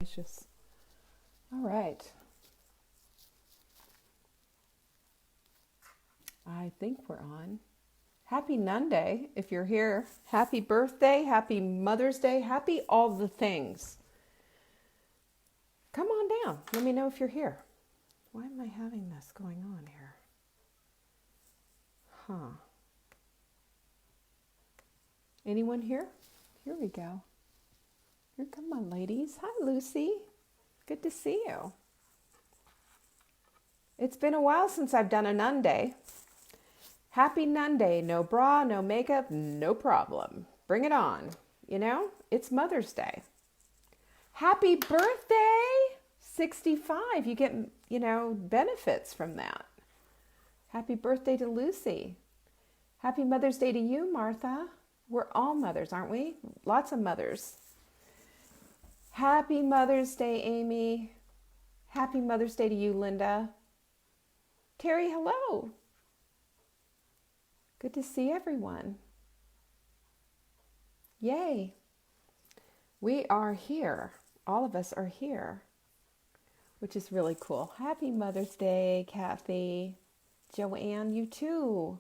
Gracious. All right. I think we're on. Happy Nunday if you're here. Happy birthday, happy Mother's Day, happy all the things. Come on down. Let me know if you're here. Why am I having this going on here? Huh. Anyone here? Here we go. Here come my ladies. Hi, Lucy. Good to see you. It's been a while since I've done a Nun Day. Happy Nun Day. No bra, no makeup, no problem. Bring it on. You know, it's Mother's Day. Happy birthday! 65. You get, benefits from that. Happy birthday to Lucy. Happy Mother's Day to you, Martha. We're all mothers, aren't we? Lots of mothers. Happy Mother's Day, Amy. Happy Mother's Day to you, Linda. Terry, hello. Good to see everyone. Yay. We are here. All of us are here, which is really cool. Happy Mother's Day, Kathy. Joanne, you too.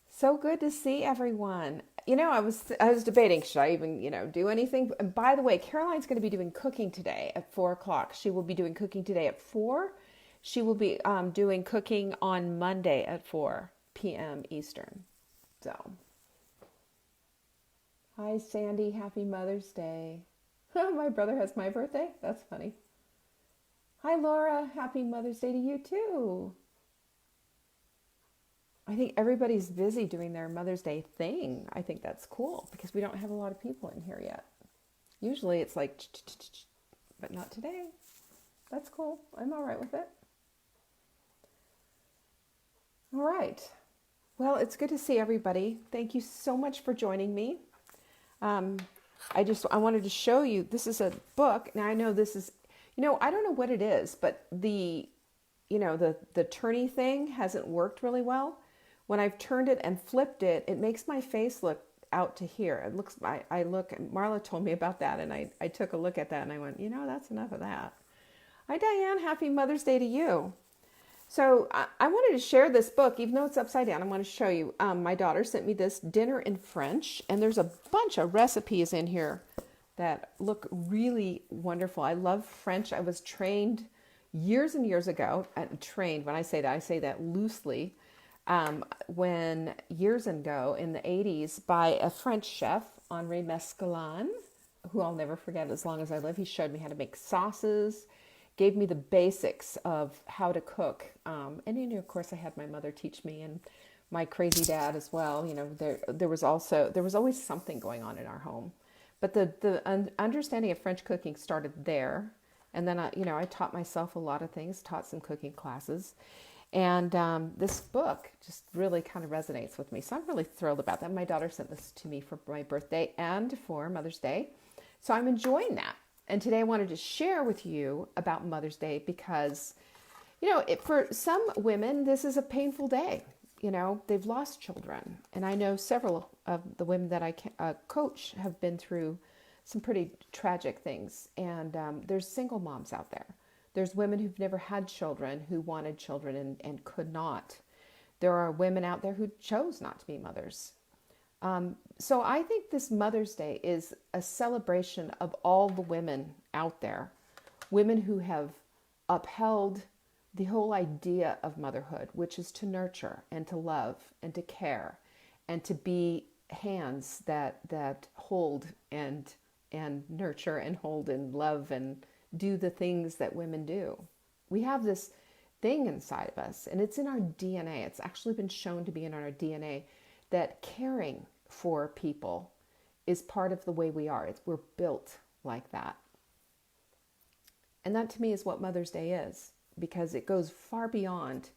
So good to see everyone. I was debating, should I even, do anything? And by the way, Caroline's going to be doing cooking today at 4:00. She will be doing cooking today at 4. She will be doing cooking on Monday at 4 p.m. Eastern. So, hi, Sandy. Happy Mother's Day. My brother has my birthday. That's funny. Hi, Laura. Happy Mother's Day to you, too. I think everybody's busy doing their Mother's Day thing. I think that's cool because we don't have a lot of people in here yet. Usually it's like, but not today. That's cool. I'm all right with it. All right. Well, it's good to see everybody. Thank you so much for joining me. I wanted to show you, this is a book. Now I know this is, I don't know what it is, but the turny thing hasn't worked really well. When I've turned it and flipped it, it makes my face look out to here. It looks, Marla told me about that, and I took a look at that, and I went, that's enough of that. Hi, Diane. Happy Mother's Day to you. So I wanted to share this book, even though it's upside down. I want to show you. My daughter sent me this Dinner in French, and there's a bunch of recipes in here that look really wonderful. I love French. I was trained years and years ago. When I say that loosely. When years ago in the 80s by a French chef, Henri Mescalin, who I'll never forget as long as I live. He showed me how to make sauces, gave me the basics of how to cook. And of course, I had my mother teach me and my crazy dad as well. There was always something going on in our home. But the understanding of French cooking started there. And then, I taught myself a lot of things, taught some cooking classes. And this book just really kind of resonates with me. So I'm really thrilled about that. My daughter sent this to me for my birthday and for Mother's Day. So I'm enjoying that. And today I wanted to share with you about Mother's Day because, for some women, this is a painful day. They've lost children. And I know several of the women that I coach have been through some pretty tragic things. And there's single moms out there. There's women who've never had children who wanted children and could not. There are women out there who chose not to be mothers. So I think this Mother's Day is a celebration of all the women out there, women who have upheld the whole idea of motherhood, which is to nurture and to love and to care and to be hands that hold and nurture and hold and love and do the things that women do. We have this thing inside of us, and it's in our DNA. It's actually been shown to be in our DNA that caring for people is part of the way we are. We're built like that. And that to me is what Mother's Day is, because it goes far beyond,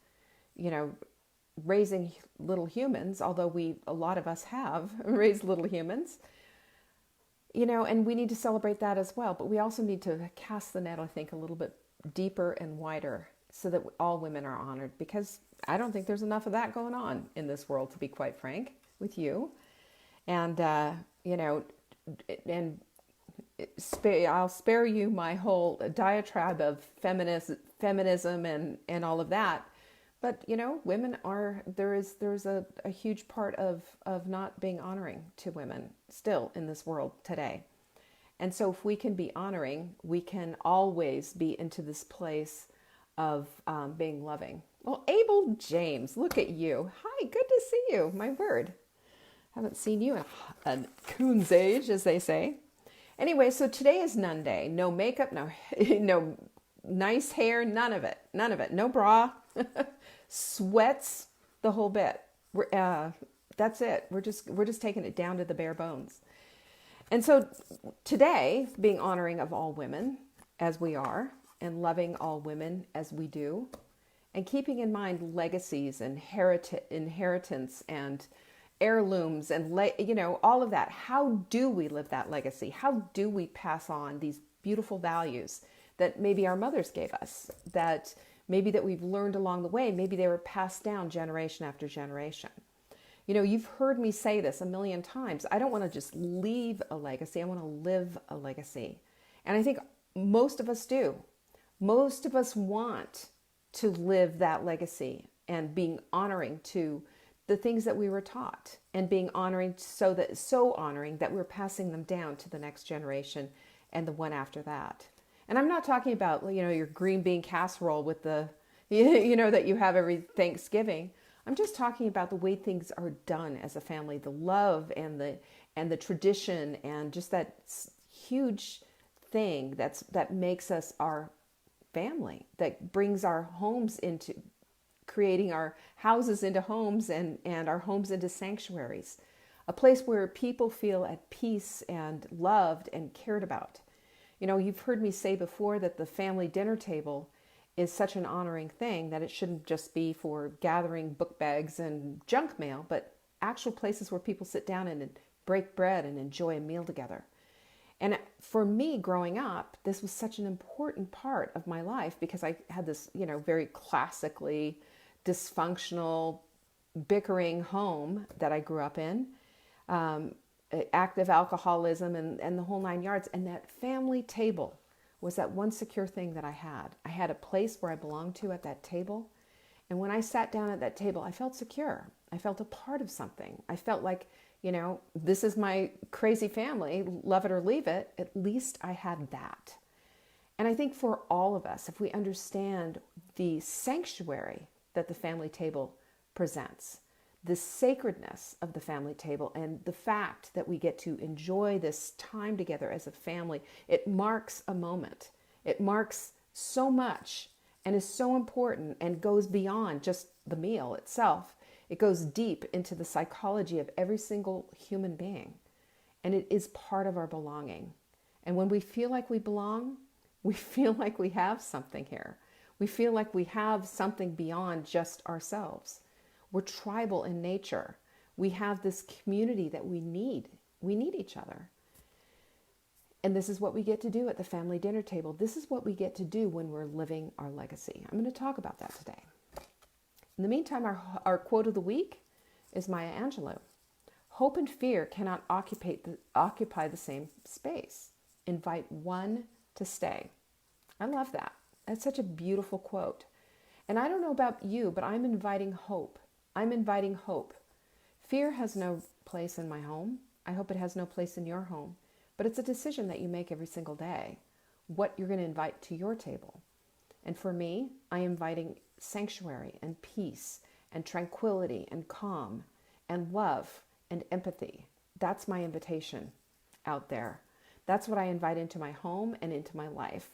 raising little humans, although a lot of us have raised little humans. And we need to celebrate that as well. But we also need to cast the net, I think, a little bit deeper and wider so that all women are honored. Because I don't think there's enough of that going on in this world, to be quite frank with you. And, and I'll spare you my whole diatribe of feminism and all of that. But women are there's a huge part of not being honoring to women still in this world today. And so if we can be honoring, we can always be into this place of being loving. Well, Abel James, look at you. Hi, good to see you. My word. Haven't seen you in a coon's age, as they say. Anyway, so today is Nun Day. No makeup, no no nice hair, none of it. None of it. No bra, sweats, the whole bit. That's it. We're just taking it down to the bare bones. And so today, being honoring of all women as we are, and loving all women as we do, and keeping in mind legacies and inheritance and heirlooms and all of that. How do we live that legacy? How do we pass on these beautiful values that maybe our mothers gave us, that maybe that we've learned along the way? Maybe they were passed down generation after generation. You've heard me say this a million times. I don't want to just leave a legacy. I want to live a legacy. And I think most of us do. Most of us want to live that legacy and being honoring to the things that we were taught, and being honoring so honoring that we're passing them down to the next generation and the one after that. And I'm not talking about, your green bean casserole with the, that you have every Thanksgiving. I'm just talking about the way things are done as a family, the love and the tradition, and just that huge thing that makes us our family, that brings our homes into creating our houses into homes and our homes into sanctuaries, a place where people feel at peace and loved and cared about. You've heard me say before that the family dinner table is such an honoring thing, that it shouldn't just be for gathering book bags and junk mail, but actual places where people sit down and break bread and enjoy a meal together. And for me, growing up, this was such an important part of my life, because I had this, very classically dysfunctional, bickering home that I grew up in, active alcoholism and the whole 9 yards. And that family table was that one secure thing that I had. I had a place where I belonged to at that table. And when I sat down at that table, I felt secure. I felt a part of something. I felt like, this is my crazy family, love it or leave it. At least I had that. And I think for all of us, if we understand the sanctuary that the family table presents, the sacredness of the family table, and the fact that we get to enjoy this time together as a family, it marks a moment. It marks so much and is so important and goes beyond just the meal itself. It goes deep into the psychology of every single human being, and it is part of our belonging. And when we feel like we belong, we feel like we have something here. We feel like we have something beyond just ourselves. We're tribal in nature. We have this community that we need. We need each other. And this is what we get to do at the family dinner table. This is what we get to do when we're living our legacy. I'm going to talk about that today. In the meantime, our quote of the week is Maya Angelou. Hope and fear cannot occupy the same space. Invite one to stay. I love that. That's such a beautiful quote. And I don't know about you, but I'm inviting hope. I'm inviting hope. Fear has no place in my home. I hope it has no place in your home. But it's a decision that you make every single day, what you're going to invite to your table. And for me, I am inviting sanctuary and peace and tranquility and calm and love and empathy. That's my invitation out there. That's what I invite into my home and into my life.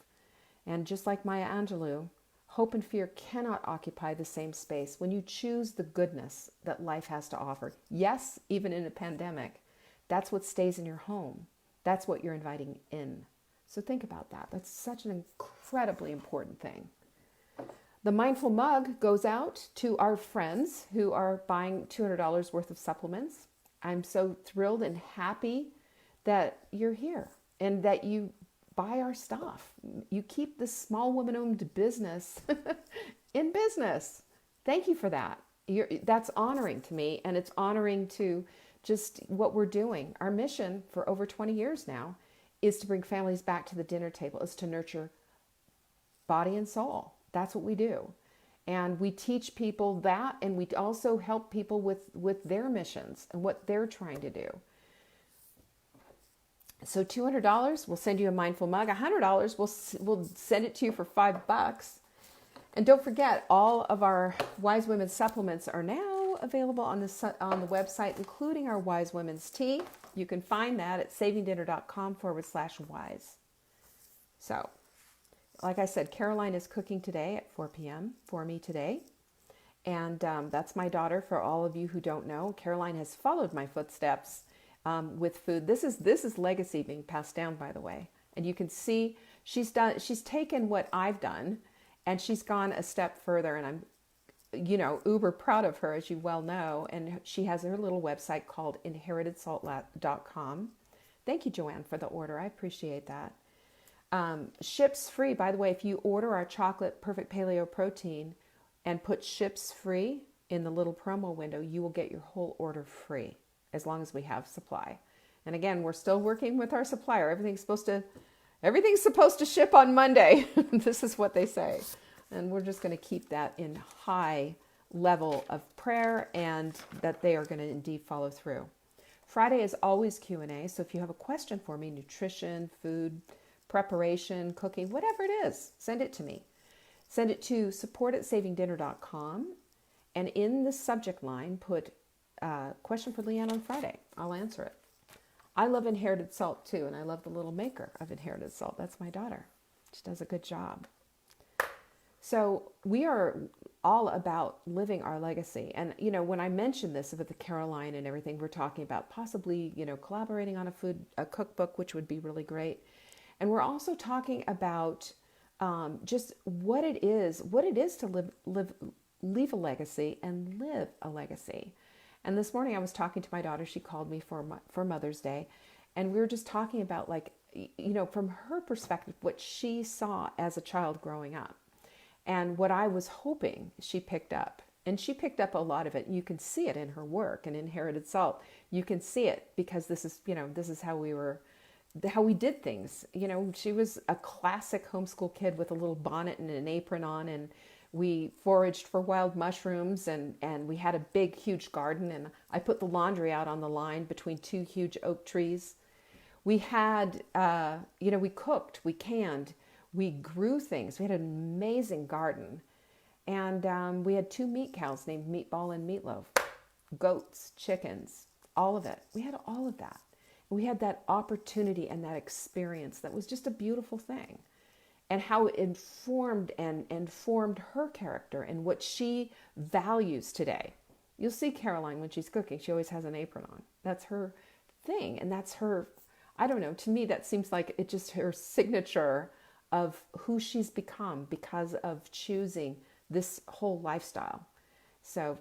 And just like Maya Angelou, hope and fear cannot occupy the same space when you choose the goodness that life has to offer. Yes, even in a pandemic, that's what stays in your home. That's what you're inviting in. So think about that. That's such an incredibly important thing. The Mindful Mug goes out to our friends who are buying $200 worth of supplements. I'm so thrilled and happy that you're here and that you buy our stuff. You keep this small woman-owned business in business. Thank you for that. That's honoring to me, and it's honoring to just what we're doing. Our mission for over 20 years now is to bring families back to the dinner table, is to nurture body and soul. That's what we do. And we teach people that, and we also help people with their missions and what they're trying to do. So $200, we'll send you a mindful mug. $100, we'll send it to you for $5. And don't forget, all of our Wise Women supplements are now available on the website, including our Wise Women's Tea. You can find that at savingdinner.com/wise. So, like I said, Caroline is cooking today at 4 p.m. for me today. And that's my daughter. For all of you who don't know, Caroline has followed my footsteps with food. This is legacy being passed down, by the way. And you can see she's taken what I've done and she's gone a step further. And I'm, uber proud of her, as you well know. And she has her little website called inheritedsalt.com. Thank you, Joanne, for the order. I appreciate that. Ships free. By the way, if you order our chocolate perfect paleo protein and put ships free in the little promo window, you will get your whole order free as long as we have supply. And again, we're still working with our supplier. Everything's supposed to ship on Monday. This is what they say. And we're just going to keep that in high level of prayer and that they are going to indeed follow through. Friday is always Q&A. So if you have a question for me, nutrition, food, preparation, cooking, whatever it is, send it to me. Send it to support@savingdinner.com. And in the subject line, put question for Leanne on Friday. I'll answer it. I love inherited salt too, and I love the little maker of inherited salt. That's my daughter. She does a good job. So we are all about living our legacy. And, when I mentioned this with the Caroline and everything, we're talking about possibly, collaborating on a cookbook, which would be really great. And we're also talking about just what it is to leave a legacy and live a legacy. And this morning I was talking to my daughter. She called me for Mother's Day. And we were just talking about, from her perspective, what she saw as a child growing up. And what I was hoping she picked up. And she picked up a lot of it. You can see it in her work and Inherited Salt. You can see it because this is how we did things. She was a classic homeschool kid with a little bonnet and an apron on, and we foraged for wild mushrooms, and we had a big, huge garden, and I put the laundry out on the line between two huge oak trees. We had, we cooked, we canned, we grew things. We had an amazing garden, and we had 2 meat cows named Meatball and Meatloaf, goats, chickens, all of it. We had all of that. We had that opportunity and that experience that was just a beautiful thing. And how it informed and formed her character and what she values today. You'll see Caroline when she's cooking. She always has an apron on. That's her thing. And that's her, I don't know, to me that seems like it's just her signature of who she's become because of choosing this whole lifestyle. So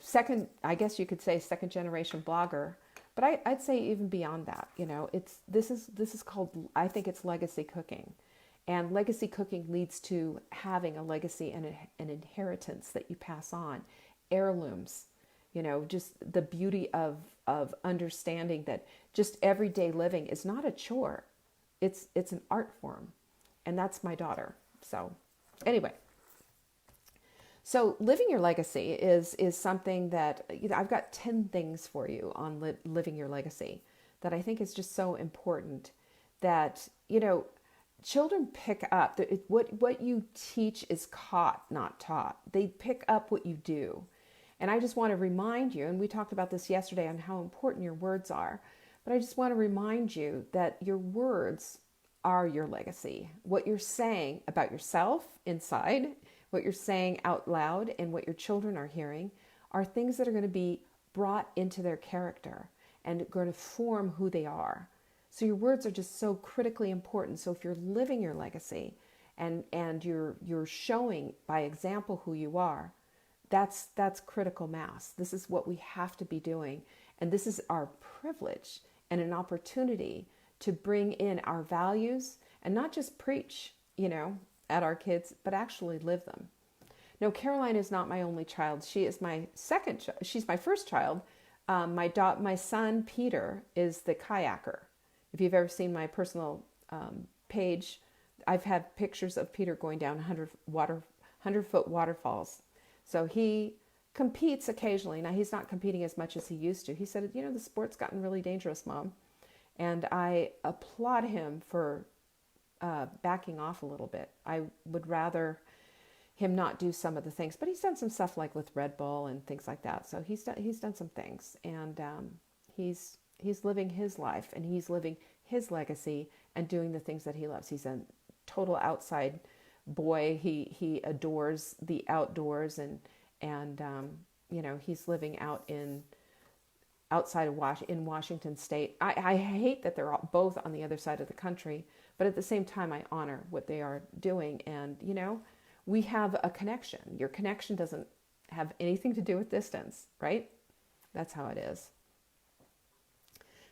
I guess you could say second generation blogger. But I'd say even beyond that, this is called, I think it's legacy cooking. And legacy cooking leads to having a legacy and an inheritance that you pass on. Heirlooms, just the beauty of understanding that just everyday living is not a chore. It's an art form. And that's my daughter. So anyway. So living your legacy is something that, I've got 10 things for you on living your legacy that I think is just so important that, children pick up. What you teach is caught, not taught. They pick up what you do. And I just want to remind you, and we talked about this yesterday on how important your words are, but I just want to remind you that your words are your legacy. What you're saying about yourself inside, what you're saying out loud, and what your children are hearing are things that are going to be brought into their character and going to form who they are. So your words are just so critically important. So if you're living your legacy and you're showing by example who you are, that's critical mass. This is what we have to be doing. And this is our privilege and an opportunity to bring in our values and not just preach, at our kids, but actually live them. No, Caroline is not my only child. She is my second child. She's my first child. My son, Peter, is the kayaker. If you've ever seen my personal page, I've had pictures of Peter going down 100-foot waterfalls. So he competes occasionally. Now, he's not competing as much as he used to. He said, the sport's gotten really dangerous, Mom. And I applaud him for backing off a little bit. I would rather him not do some of the things, but he's done some stuff like with Red Bull and things like that. So he's done some things, and he's living his life, and he's living his legacy and doing the things that he loves. He's a total outside boy. He adores the outdoors, and he's living outside of Washington State. I hate that they're both on the other side of the country, but at the same time, I honor what they are doing. And, we have a connection. Your connection doesn't have anything to do with distance, right? That's how it is.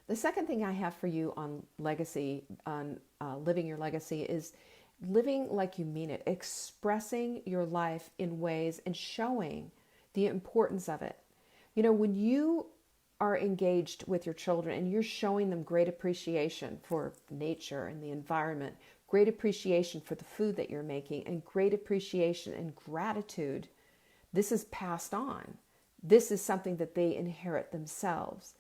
The second thing I have for you on legacy, on living your legacy, is living like you mean it, expressing your life in ways and showing the importance of it. When you are engaged with your children and you're showing them great appreciation for nature and the environment, great appreciation for the food that you're making, and great appreciation and gratitude, this is passed on. This is something that they inherit themselves.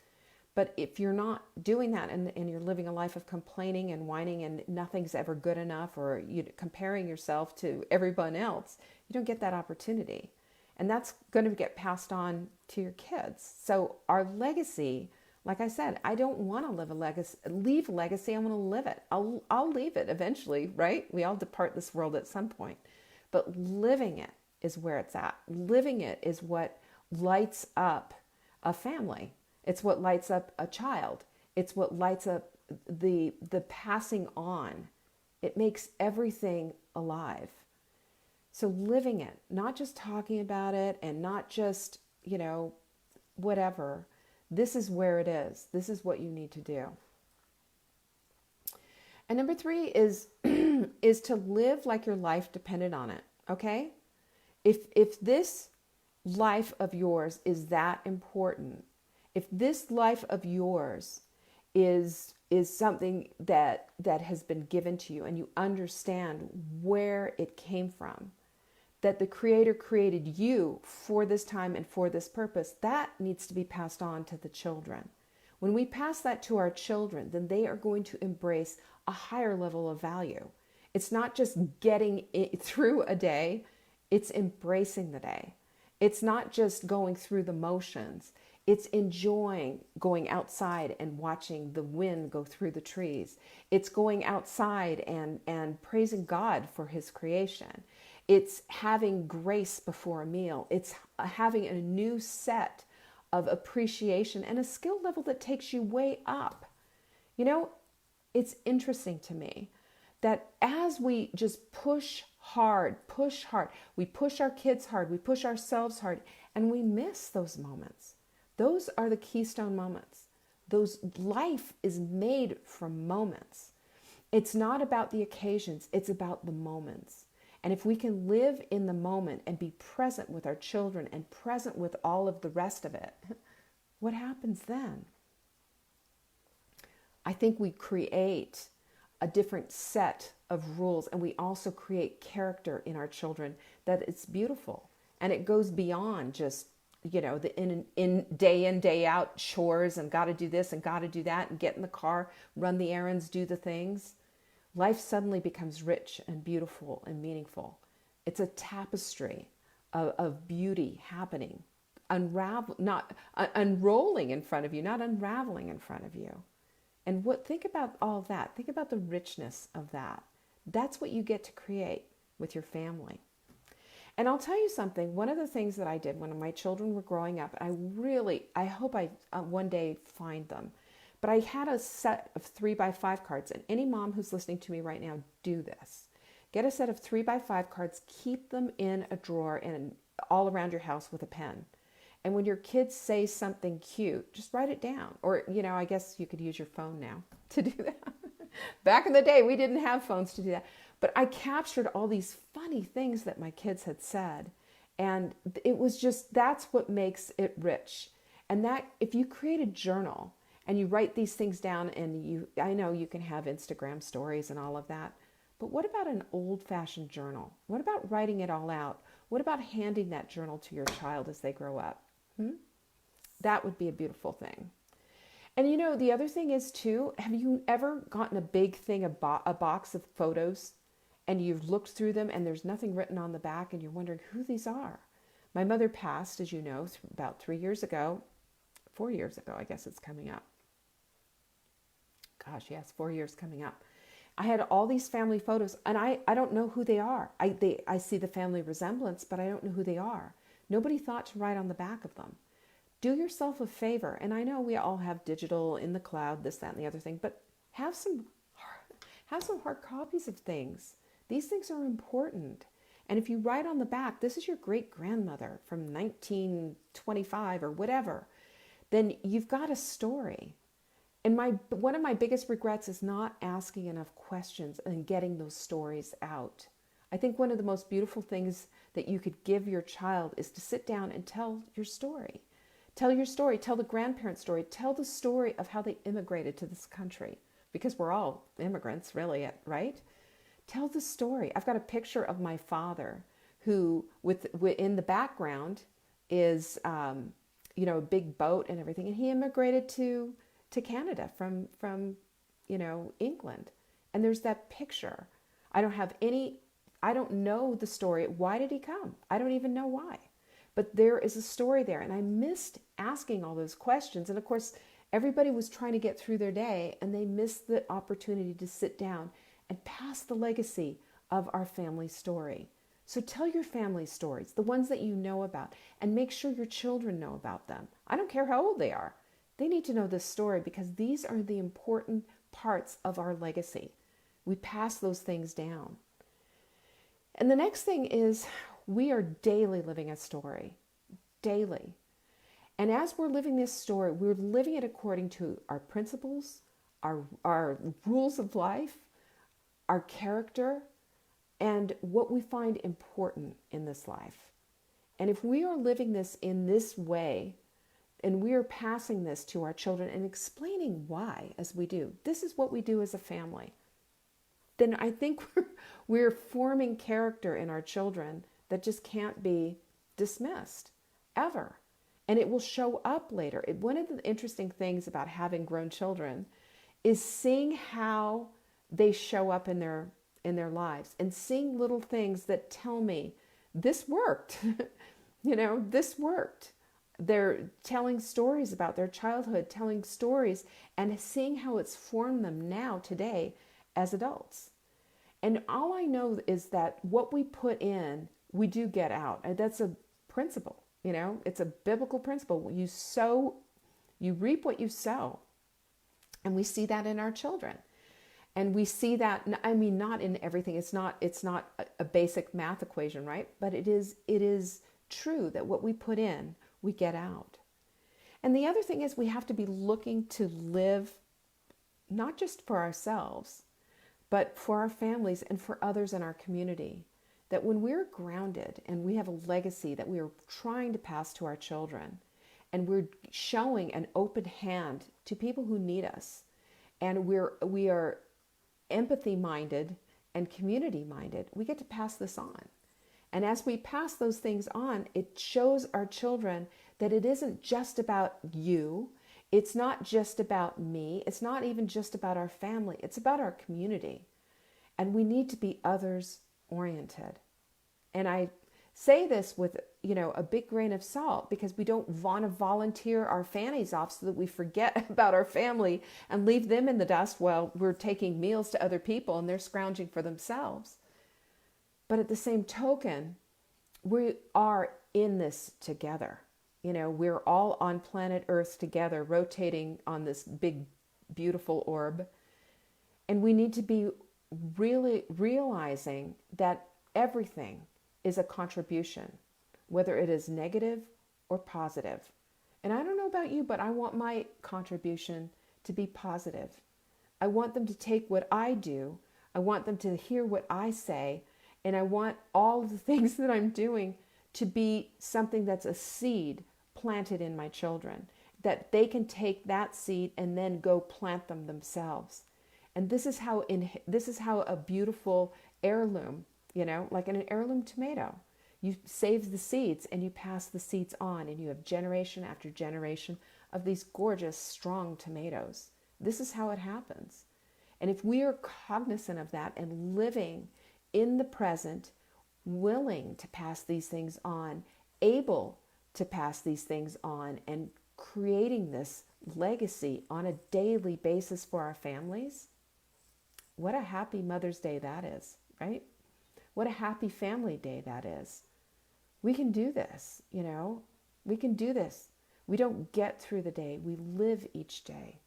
But if you're not doing that and you're living a life of complaining and whining and nothing's ever good enough, or you comparing yourself to everyone else, you don't get that opportunity. And that's going to get passed on to your kids. So our legacy, like I said, I don't want to leave a legacy. I want to live it. I'll leave it eventually, right? We all depart this world at some point. But living it is where it's at. Living it is what lights up a family. It's what lights up a child. It's what lights up the passing on. It makes everything alive. So living it, not just talking about it and not just, whatever. This is where it is. This is what you need to do. And number 3 is is to live like your life depended on it. Okay? If this life of yours is that important, if this life of yours is something that has been given to you, and you understand where it came from, that the Creator created you for this time and for this purpose, that needs to be passed on to the children. When we pass that to our children, then they are going to embrace a higher level of value. It's not just getting through a day, it's embracing the day. It's not just going through the motions. It's enjoying going outside and watching the wind go through the trees. It's going outside and praising God for His creation. It's having grace before a meal. It's having a new set of appreciation and a skill level that takes you way up. It's interesting to me that as we just push hard, we push our kids hard, we push ourselves hard, and we miss those moments. Those are the keystone moments. Life is made from moments. It's not about the occasions, it's about the moments. And if we can live in the moment and be present with our children and present with all of the rest of it, what happens then? I think we create a different set of rules, and we also create character in our children that it's beautiful. And it goes beyond just, the in day out chores and got to do this and got to do that and get in the car, run the errands, do the things. Life suddenly becomes rich and beautiful and meaningful. It's a tapestry of beauty happening, unrolling in front of you, not unraveling in front of you. And think about all of that. Think about the richness of that. That's what you get to create with your family. And I'll tell you something. One of the things that I did when my children were growing up, I hope I one day find them. But I had a set of 3x5 cards, and any mom who's listening to me right now, do this. Get a set of 3x5 cards, keep them in a drawer and all around your house with a pen. And when your kids say something cute, just write it down. Or, I guess you could use your phone now to do that. Back in the day, we didn't have phones to do that. But I captured all these funny things that my kids had said. And it was just, that's what makes it rich. And that if you create a journal and you write these things down, and I know you can have Instagram stories and all of that, but what about an old-fashioned journal? What about writing it all out? What about handing that journal to your child as they grow up? That would be a beautiful thing. And the other thing is too, have you ever gotten a big thing, a box of photos, and you've looked through them and there's nothing written on the back and you're wondering who these are? My mother passed, as you know, about 4 years ago, I guess it's coming up. Gosh, yes, 4 years coming up. I had all these family photos, and I don't know who they are. I see the family resemblance, but I don't know who they are. Nobody thought to write on the back of them. Do yourself a favor, and I know we all have digital in the cloud, this, that, and the other thing, but have some hard copies of things. These things are important. And if you write on the back, this is your great-grandmother from 1925 or whatever, then you've got a story. And one of my biggest regrets is not asking enough questions and getting those stories out. I think one of the most beautiful things that you could give your child is to sit down and tell your story. Tell your story, tell the grandparent story, tell the story of how they immigrated to this country, because we're all immigrants, really, right? Tell the story. I've got a picture of my father who, in the background, is a big boat and everything, and he immigrated to Canada from England. And there's that picture. I don't know the story. Why did he come? I don't even know why. But there is a story there, and I missed asking all those questions. And of course, everybody was trying to get through their day, and they missed the opportunity to sit down and pass the legacy of our family story. So tell your family stories, the ones that you know about, and make sure your children know about them. I don't care how old they are. They need to know this story, because these are the important parts of our legacy. We pass those things down. And the next thing is, we are daily living a story. Daily. And as we're living this story, we're living it according to our principles, our rules of life, our character, and what we find important in this life. And if we are living this in this way, and we are passing this to our children and explaining why as we do, this is what we do as a family, then I think we're forming character in our children that just can't be dismissed, ever. And it will show up later. One of the interesting things about having grown children is seeing how they show up in their lives, and seeing little things that tell me, this worked. This worked. They're telling stories about their childhood, telling stories, and seeing how it's formed them now, today, as adults. And all I know is that what we put in, we do get out. And that's a principle, it's a biblical principle. You reap what you sow. And we see that in our children. And we see that, not in everything. It's not a basic math equation, right? But it is true that what we put in, we get out. And the other thing is, we have to be looking to live not just for ourselves, but for our families and for others in our community. That when we're grounded and we have a legacy that we are trying to pass to our children, and we're showing an open hand to people who need us, and we are empathy-minded and community-minded, we get to pass this on. And as we pass those things on, it shows our children that it isn't just about you. It's not just about me. It's not even just about our family. It's about our community. And we need to be others-oriented. And I say this with, a big grain of salt, because we don't want to volunteer our fannies off so that we forget about our family and leave them in the dust while we're taking meals to other people and they're scrounging for themselves. But at the same token, we are in this together. We're all on planet Earth together, rotating on this big, beautiful orb. And we need to be really realizing that everything is a contribution, whether it is negative or positive. And I don't know about you, but I want my contribution to be positive. I want them to take what I do. I want them to hear what I say. And I want all of the things that I'm doing to be something that's a seed planted in my children. that they can take that seed and then go plant them themselves. And this is how a beautiful heirloom, like an heirloom tomato, you save the seeds and you pass the seeds on, and you have generation after generation of these gorgeous, strong tomatoes. This is how it happens. And if we are cognizant of that and living in the present, willing to pass these things on, able to pass these things on, and creating this legacy on a daily basis for our families, what a happy Mother's Day that is, right? What a happy family day that is. We can do this, we can do this. We don't get through the day. We live each day.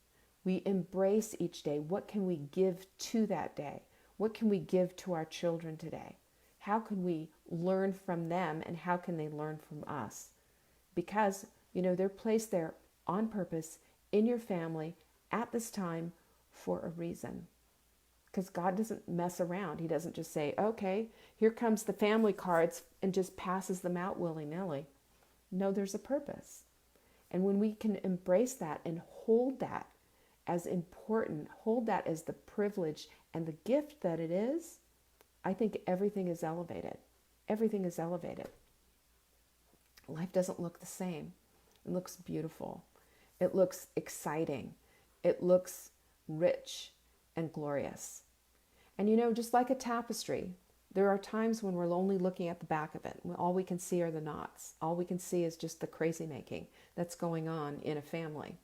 We embrace each day. What can we give to that day? What can we give to our children today? How can we learn from them, and how can they learn from us? Because, they're placed there on purpose in your family at this time for a reason. Because God doesn't mess around. He doesn't just say, okay, here comes the family cards, and just passes them out willy-nilly. No, there's a purpose. And when we can embrace that and hold that as important, hold that as the privilege and the gift that it is, I think everything is elevated. Everything is elevated. Life doesn't look the same. It looks beautiful. It looks exciting. It looks rich and glorious. And just like a tapestry, there are times when we're only looking at the back of it. All we can see are the knots. All we can see is just the crazy making that's going on in a family.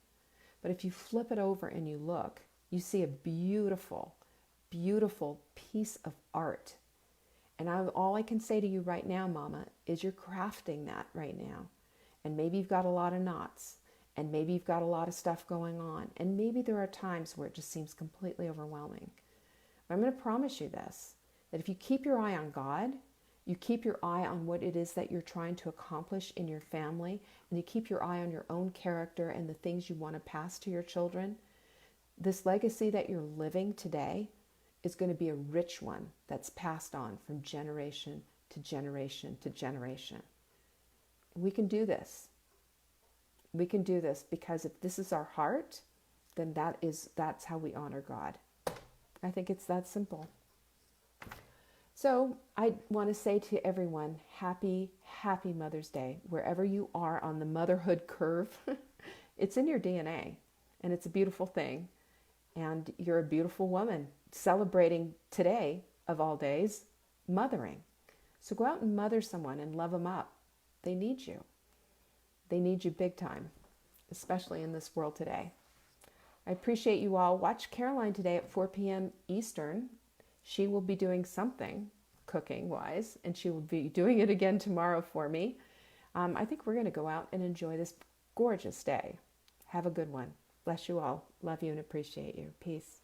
But if you flip it over and you look, you see a beautiful, beautiful piece of art. And all I can say to you right now, Mama, is you're crafting that right now. And maybe you've got a lot of knots, and maybe you've got a lot of stuff going on, and maybe there are times where it just seems completely overwhelming. But I'm going to promise you this, that if you keep your eye on God, you keep your eye on what it is that you're trying to accomplish in your family, and you keep your eye on your own character and the things you want to pass to your children, this legacy that you're living today is going to be a rich one that's passed on from generation to generation to generation. We can do this. We can do this because if this is our heart, then that's how we honor God. I think it's that simple. So I want to say to everyone, happy, happy Mother's Day. Wherever you are on the motherhood curve, it's in your DNA, and it's a beautiful thing. And you're a beautiful woman celebrating today, of all days, mothering. So go out and mother someone and love them up. They need you. They need you big time, especially in this world today. I appreciate you all. Watch Caroline today at 4 p.m. Eastern. She will be doing something cooking-wise, and she will be doing it again tomorrow for me. I think we're going to go out and enjoy this gorgeous day. Have a good one. Bless you all. Love you and appreciate you. Peace.